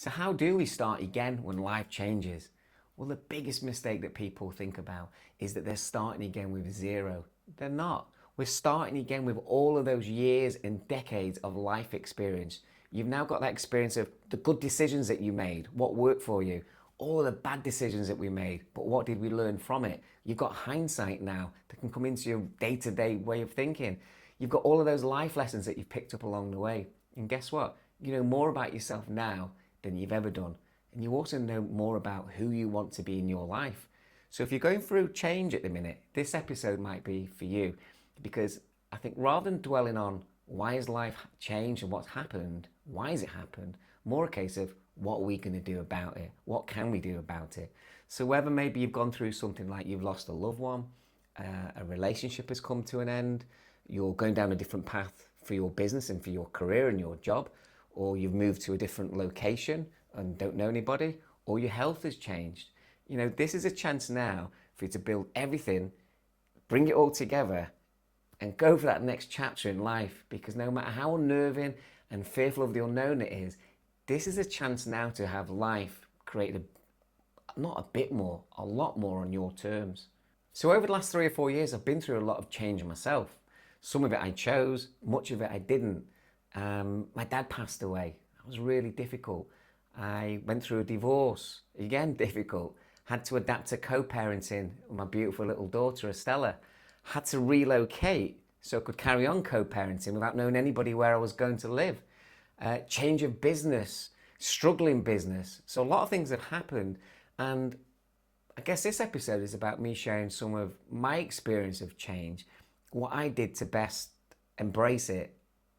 So how do we start again when life changes? Well, the biggest mistake that people think about is that they're starting again with zero. They're not. We're starting again with all of those years and decades of life experience. You've now got that experience of the good decisions that you made, what worked for you, all of the bad decisions that we made, but what did we learn from it? You've got hindsight now that can come into your day-to-day way of thinking. You've got all of those life lessons that you've picked up along the way. And guess what? You know more about yourself now than you've ever done. And you also know more about who you want to be in your life. So if you're going through change at the minute, this episode might be for you, because I think rather than dwelling on why has life changed and what's happened, why has it happened, more a case of what are we going to do about it? What can we do about it? So whether maybe you've gone through something like you've lost a loved one, a relationship has come to an end, you're going down a different path for your business and for your career and your job, or you've moved to a different location and don't know anybody, or your health has changed. You know, this is a chance now for you to build everything, bring it all together, and go for that next chapter in life. Because no matter how unnerving and fearful of the unknown it is, this is a chance now to have life created not a bit more, a lot more on your terms. So over the last 3 or 4 years, I've been through a lot of change myself. Some of it I chose, much of it I didn't. My dad passed away. That was really difficult. I went through a divorce, again difficult. Had to adapt to co-parenting with my beautiful little daughter, Estella. Had to relocate so I could carry on co-parenting without knowing anybody where I was going to live. Change of business, struggling business. So a lot of things have happened, and I guess this episode is about me sharing some of my experience of change, what I did to best embrace it,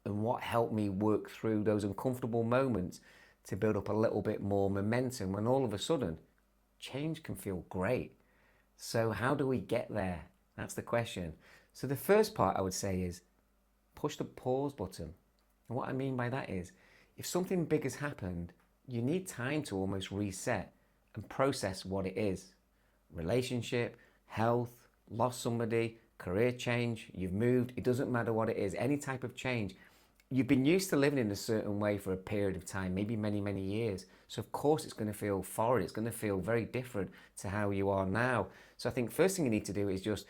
and what helped me work through those uncomfortable moments to build up a little bit more momentum when all of a sudden change can feel great. So how do we get there? That's the question. So the first part I would say is push the pause button. And what I mean by that is if something big has happened, you need time to almost reset and process what it is. Relationship, health, lost somebody, career change, you've moved, it doesn't matter what it is, any type of change. You've been used to living in a certain way for a period of time, maybe many, many years. So of course it's going to feel foreign, it's going to feel very different to how you are now. So I think first thing you need to do is just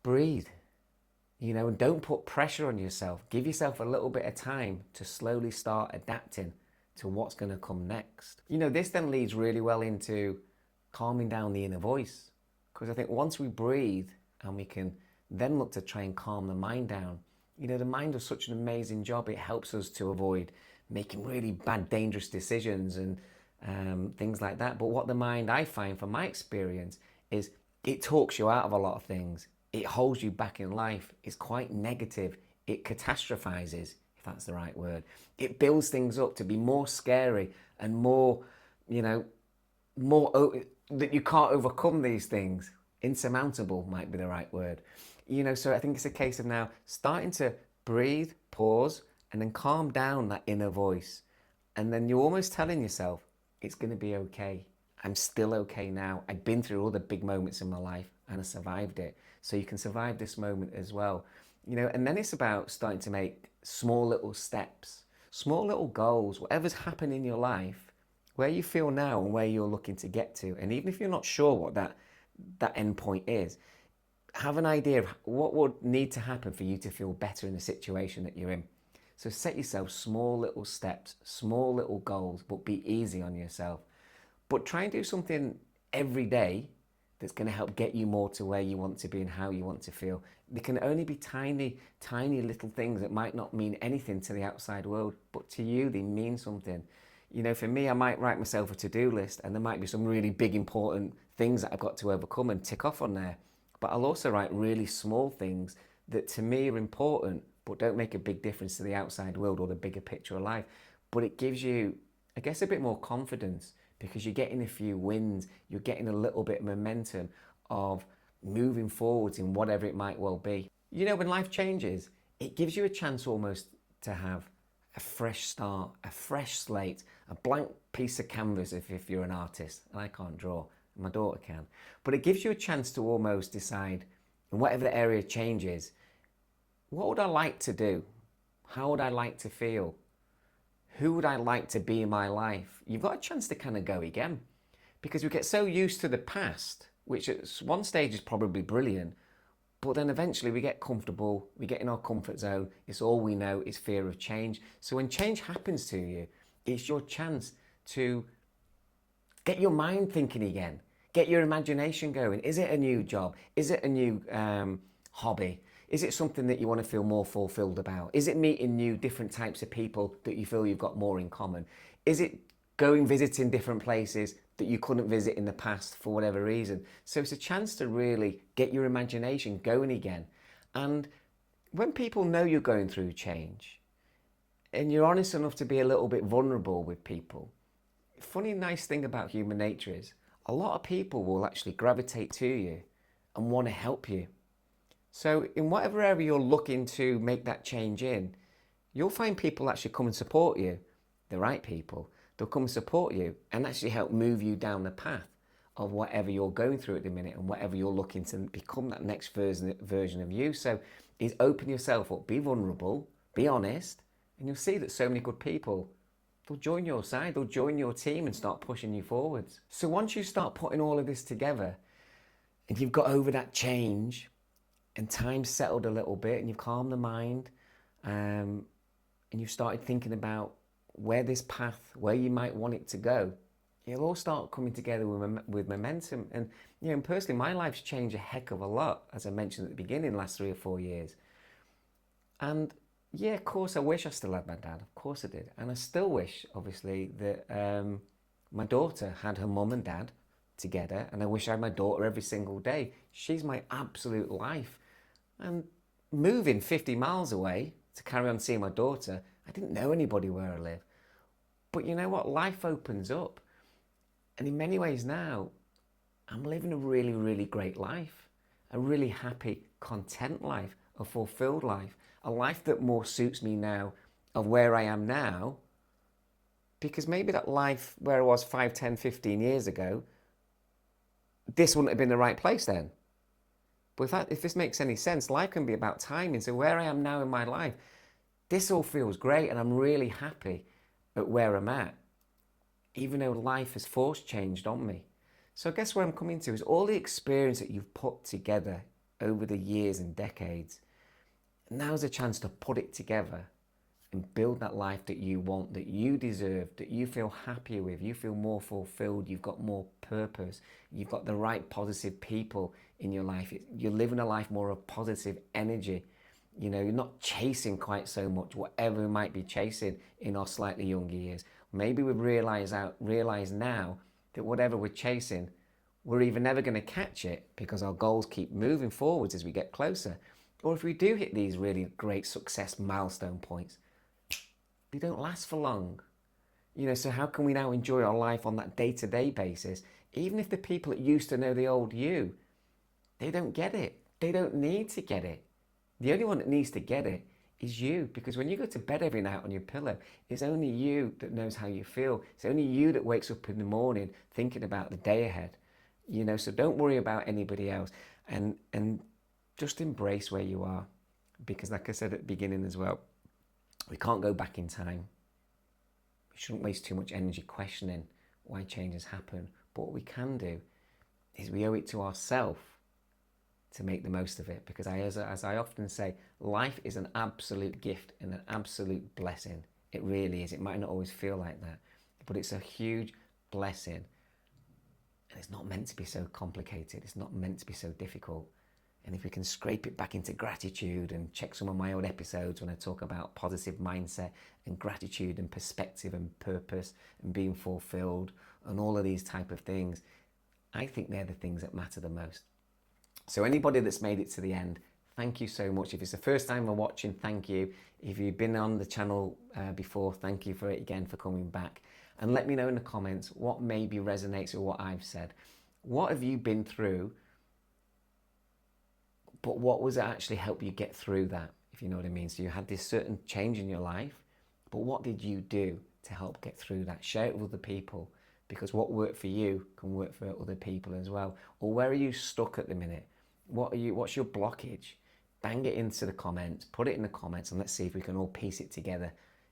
breathe, and don't put pressure on yourself. Give yourself a little bit of time to slowly start adapting to what's going to come next. This then leads really well into calming down the inner voice. Because I think once we breathe and we can then look to try and calm the mind down, the mind does such an amazing job. It helps us to avoid making really bad, dangerous decisions and things like that. But what the mind, I find from my experience, is it talks you out of a lot of things. It holds you back in life. It's quite negative. It catastrophizes, if that's the right word. It builds things up to be more scary and more, that you can't overcome these things. Insurmountable might be the right word. So I think it's a case of now starting to breathe, pause, and then calm down that inner voice. And then you're almost telling yourself, it's going to be okay. I'm still okay now. I've been through all the big moments in my life and I survived it. So you can survive this moment as well. And then it's about starting to make small little steps, small little goals, whatever's happened in your life, where you feel now and where you're looking to get to. And even if you're not sure what that end point is, have an idea of what would need to happen for you to feel better in the situation that you're in. So set yourself small little steps, small little goals, but be easy on yourself. But try and do something every day that's going to help get you more to where you want to be and how you want to feel. They can only be tiny, tiny little things that might not mean anything to the outside world, but to you, they mean something. For me, I might write myself a to-do list and there might be some really big, important things that I've got to overcome and tick off on there. But I'll also write really small things that to me are important, but don't make a big difference to the outside world or the bigger picture of life. But it gives you, I guess, a bit more confidence because you're getting a few wins, you're getting a little bit of momentum of moving forwards in whatever it might well be. When life changes, it gives you a chance almost to have a fresh start, a fresh slate, a blank piece of canvas if you're an artist. And I can't draw, my daughter can. But it gives you a chance to almost decide, in whatever the area changes, what would I like to do? How would I like to feel? Who would I like to be in my life? You've got a chance to kind of go again, because we get so used to the past, which at one stage is probably brilliant, but then eventually we get comfortable, we get in our comfort zone, it's all we know, it's fear of change. So when change happens to you, it's your chance to get your mind thinking again, get your imagination going. Is it a new job? Is it a new hobby? Is it something that you want to feel more fulfilled about? Is it meeting new, different types of people that you feel you've got more in common? Is it going visiting different places that you couldn't visit in the past for whatever reason? So it's a chance to really get your imagination going again. And when people know you're going through change and you're honest enough to be a little bit vulnerable with people, funny nice thing about human nature is a lot of people will actually gravitate to you and want to help you. So in whatever area you're looking to make that change in, you'll find people actually come and support you, the right people. They'll come and support you and actually help move you down the path of whatever you're going through at the minute and whatever you're looking to become, that next version of you. So is open yourself up, be vulnerable, be honest, and you'll see that so many good people, they'll join your side, they'll join your team and start pushing you forwards. So once you start putting all of this together and you've got over that change and time's settled a little bit and you've calmed the mind, and you've started thinking about where this path, where you might want it to go, it'll all start coming together with momentum. And and personally, my life's changed a heck of a lot, as I mentioned at the beginning, the last 3 or 4 years. And yeah, of course, I wish I still had my dad. Of course I did. And I still wish, obviously, that my daughter had her mum and dad together. And I wish I had my daughter every single day. She's my absolute life. And moving 50 miles away to carry on seeing my daughter, I didn't know anybody where I live. But you know what? Life opens up. And in many ways now, I'm living a really, really great life. A really happy, content life, a fulfilled life. A life that more suits me now of where I am now. Because maybe that life where I was 5, 10, 15 years ago, this wouldn't have been the right place then. But if this makes any sense, life can be about timing. So where I am now in my life, this all feels great and I'm really happy at where I'm at, even though life has force changed on me. So I guess where I'm coming to is all the experience that you've put together over the years and decades. Now's a chance to put it together and build that life that you want, that you deserve, that you feel happier with, you feel more fulfilled, you've got more purpose, you've got the right positive people in your life. You're living a life more of positive energy. You're not chasing quite so much, whatever we might be chasing in our slightly younger years. Maybe we realize now that whatever we're chasing, we're either never going to catch it because our goals keep moving forwards as we get closer. Or if we do hit these really great success milestone points, they don't last for long. So how can we now enjoy our life on that day-to-day basis, even if the people that used to know the old you, they don't get it. They don't need to get it. The only one that needs to get it is you, because when you go to bed every night on your pillow, it's only you that knows how you feel. It's only you that wakes up in the morning thinking about the day ahead. So don't worry about anybody else, and just embrace where you are, because like I said at the beginning as well, we can't go back in time. We shouldn't waste too much energy questioning why changes happen. But what we can do is we owe it to ourselves to make the most of it, because as I often say, life is an absolute gift and an absolute blessing. It really is. It might not always feel like that, but it's a huge blessing, and it's not meant to be so complicated. It's not meant to be so difficult. And if we can scrape it back into gratitude, and check some of my old episodes when I talk about positive mindset and gratitude and perspective and purpose and being fulfilled and all of these type of things, I think they're the things that matter the most. So anybody that's made it to the end, thank you so much. If it's the first time you're watching, thank you. If you've been on the channel before, thank you for it again for coming back. And let me know in the comments what maybe resonates with what I've said. What have you been through, but what was it actually help you get through that, if you know what I mean? So you had this certain change in your life, but what did you do to help get through that? Share it with other people, because what worked for you can work for other people as well. Or where are you stuck at the minute? What's your blockage? Bang it into the comments, put it in the comments, and let's see if we can all piece it together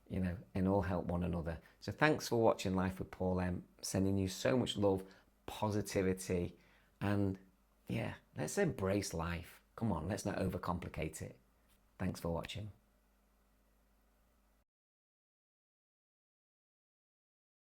you know, and all help one another. So thanks for watching Life with Paul M. Sending you so much love, positivity, and yeah, let's embrace life. Come on, let's not overcomplicate it. Thanks for watching.